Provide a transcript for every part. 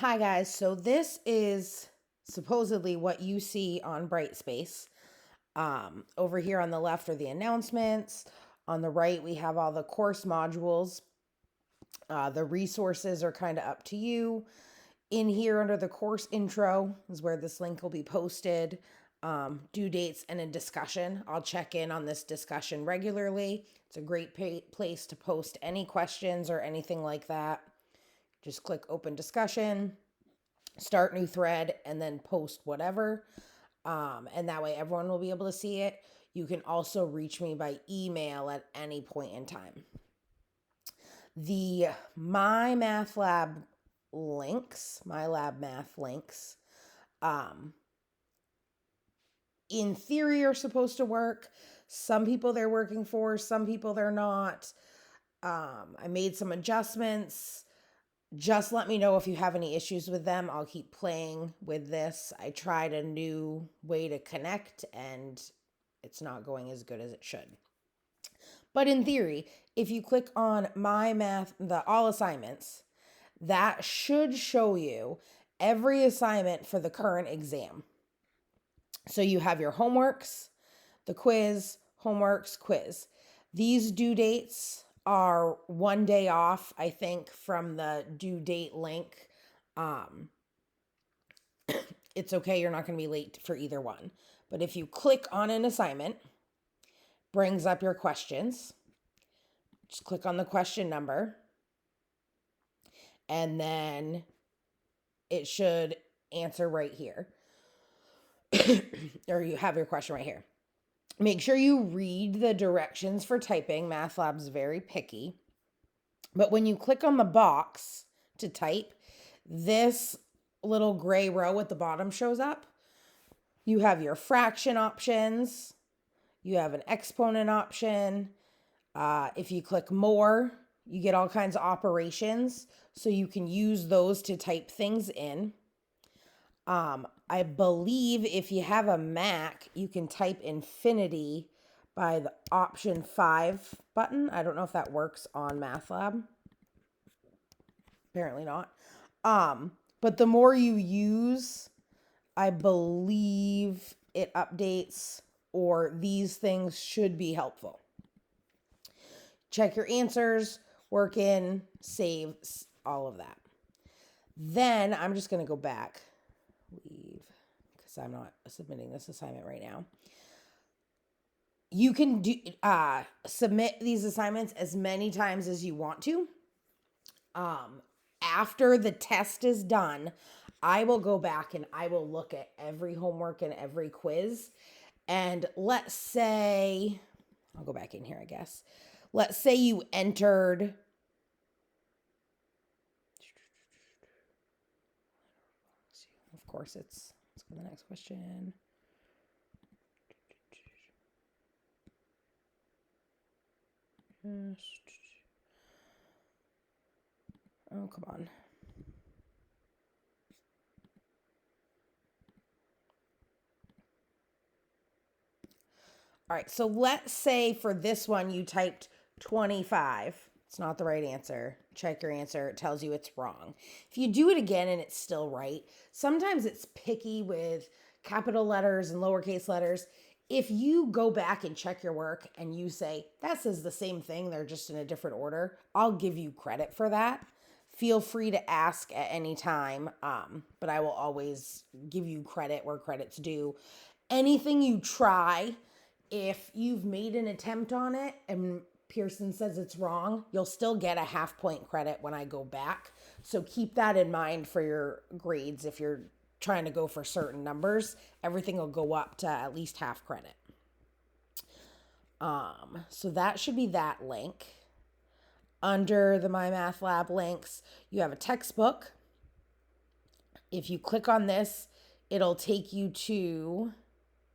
Hi guys, so this is supposedly what you see on Brightspace. Over here on the left are the announcements. On the right, we have all the course modules. The resources are kind of up to you. In here under the course intro is where this link will be posted. Due dates and a discussion. I'll check in on this discussion regularly. It's a great place to post any questions or anything like that. Just click open discussion, start new thread, and then post whatever. And that way everyone will be able to see it. You can also reach me by email at any point in time. The My Math Lab links, My Lab Math links, in theory are supposed to work. Some people they're working for, some people they're not. I made some adjustments. Just let me know if you have any issues with them. I'll keep playing with this. I tried a new way to connect and it's not going as good as it should. But in theory, if you click on My Math, the all assignments, that should show you every assignment for the current exam. So you have your homeworks, the quiz, homeworks, quiz. These due dates are one day off, I think, from the due date link. It's okay, you're not going to be late for either one. But if you click on an assignment, brings up your questions. Just click on the question number. And then it should answer right here. Or you have your question right here. Make sure you read the directions for typing. Math Lab's very picky. But when you click on the box to type, this little gray row at the bottom shows up. You have your fraction options. You have an exponent option. If you click more, you get all kinds of operations. So you can use those to type things in. I believe if you have a Mac, you can type infinity by the option 5 button. I don't know if that works on MathLab. Apparently not. But the more you use, I believe it updates, or these things should be helpful. Check your answers, work in, save, all of that. Then I'm just going to go back, leave, because I'm not submitting this assignment right now. You can submit these assignments as many times as you want to. After the test is done, I will go back and I will look at every homework and every quiz. And let's say, I'll go back in here, I guess. Let's say you entered of course let's go to the next question. Oh, come on. All right, so let's say for this one you typed 25. It's not the right answer. Check your answer. It tells you it's wrong. If you do it again and it's still right, sometimes it's picky with capital letters and lowercase letters. If you go back and check your work and you say, that says the same thing, they're just in a different order, I'll give you credit for that. Feel free to ask at any time, but I will always give you credit where credit's due. Anything you try, if you've made an attempt on it and Pearson says it's wrong, you'll still get a half point credit when I go back. So keep that in mind for your grades. If you're trying to go for certain numbers, everything will go up to at least half credit. So that should be that link. Under the My Math Lab links, you have a textbook. If you click on this, it'll take you to,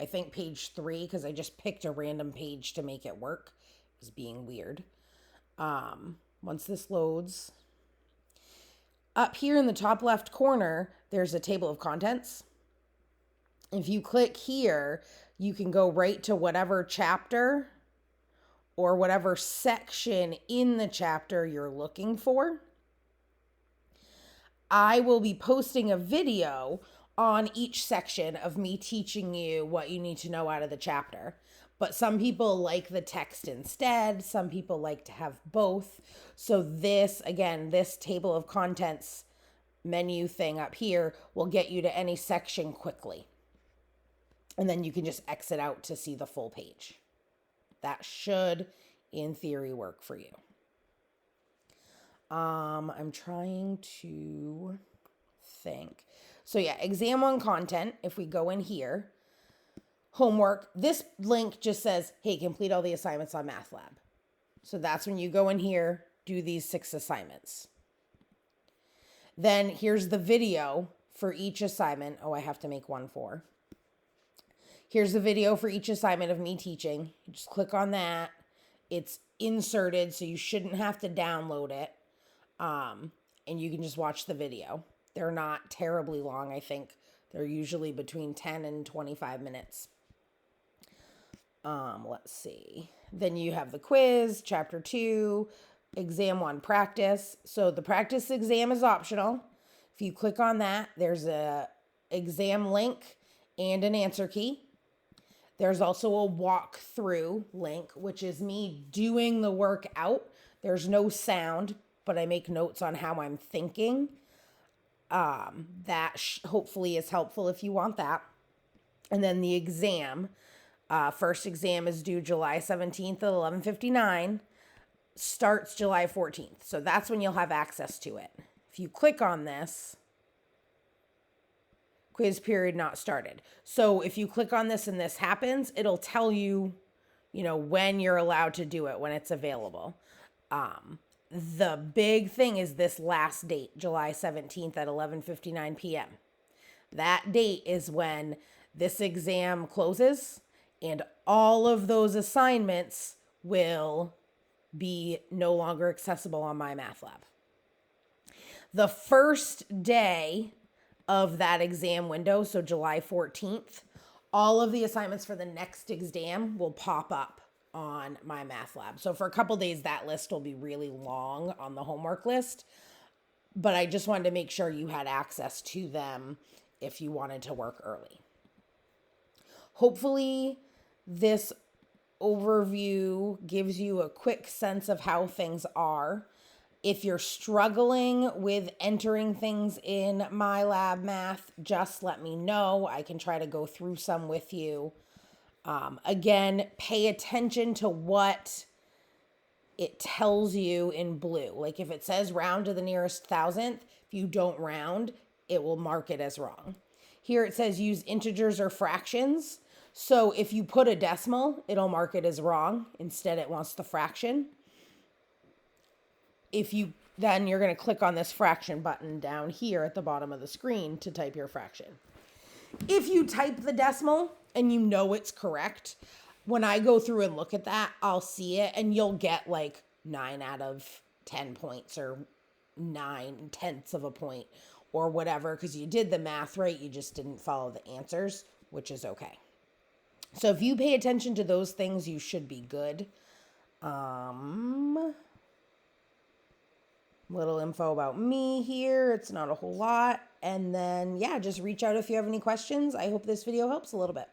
I think, page 3, because I just picked a random page to make it work. It was being weird. Once this loads, up here in the top left corner, there's a table of contents. If you click here, you can go right to whatever chapter or whatever section in the chapter you're looking for. I will be posting a video on each section of me teaching you what you need to know out of the chapter. But some people like the text instead. Some people like to have both. So this, again, this table of contents menu thing up here will get you to any section quickly. And then you can just exit out to see the full page. That should, in theory, work for you. I'm trying to think. So yeah, exam 1 content, if we go in here, homework, this link just says, hey, complete all the assignments on MathLab. So that's when you go in here, do these 6 assignments. Then here's the video for each assignment. Oh, I have to make one for. Here's the video for each assignment of me teaching. You just click on that. It's inserted, so you shouldn't have to download it. And you can just watch the video. They're not terribly long, I think. They're usually between 10 and 25 minutes. Let's see. Then you have the quiz, chapter 2, exam 1 practice. So the practice exam is optional. If you click on that, there's a exam link and an answer key. There's also a walkthrough link, which is me doing the work out. There's no sound, but I make notes on how I'm thinking. That hopefully is helpful if you want that. And then the exam. First exam is due July 17th at 11:59. Starts July 14th. So that's when you'll have access to it. If you click on this, quiz period not started. So if you click on this and this happens, it'll tell you, when you're allowed to do it, when it's available. The big thing is this last date, July 17th at 11:59 p.m. That date is when this exam closes and all of those assignments will be no longer accessible on MyMathLab. The first day of that exam window, so July 14th, all of the assignments for the next exam will pop up on MyMathLab. So for a couple days, that list will be really long on the homework list, but I just wanted to make sure you had access to them if you wanted to work early. Hopefully, this overview gives you a quick sense of how things are. If you're struggling with entering things in MyLab Math, just let me know. I can try to go through some with you. Again, pay attention to what it tells you in blue. Like if it says round to the nearest thousandth, if you don't round, it will mark it as wrong. Here it says use integers or fractions. So if you put a decimal, it'll mark it as wrong. Instead, it wants the fraction. Then you're going to click on this fraction button down here at the bottom of the screen to type your fraction. If you type the decimal and you know it's correct, when I go through and look at that, I'll see it and you'll get like 9 out of 10 points or 9/10 of a point or whatever, because you did the math right, you just didn't follow the answers, which is okay. So if you pay attention to those things, you should be good. Little info about me here. It's not a whole lot. And then, just reach out if you have any questions. I hope this video helps a little bit.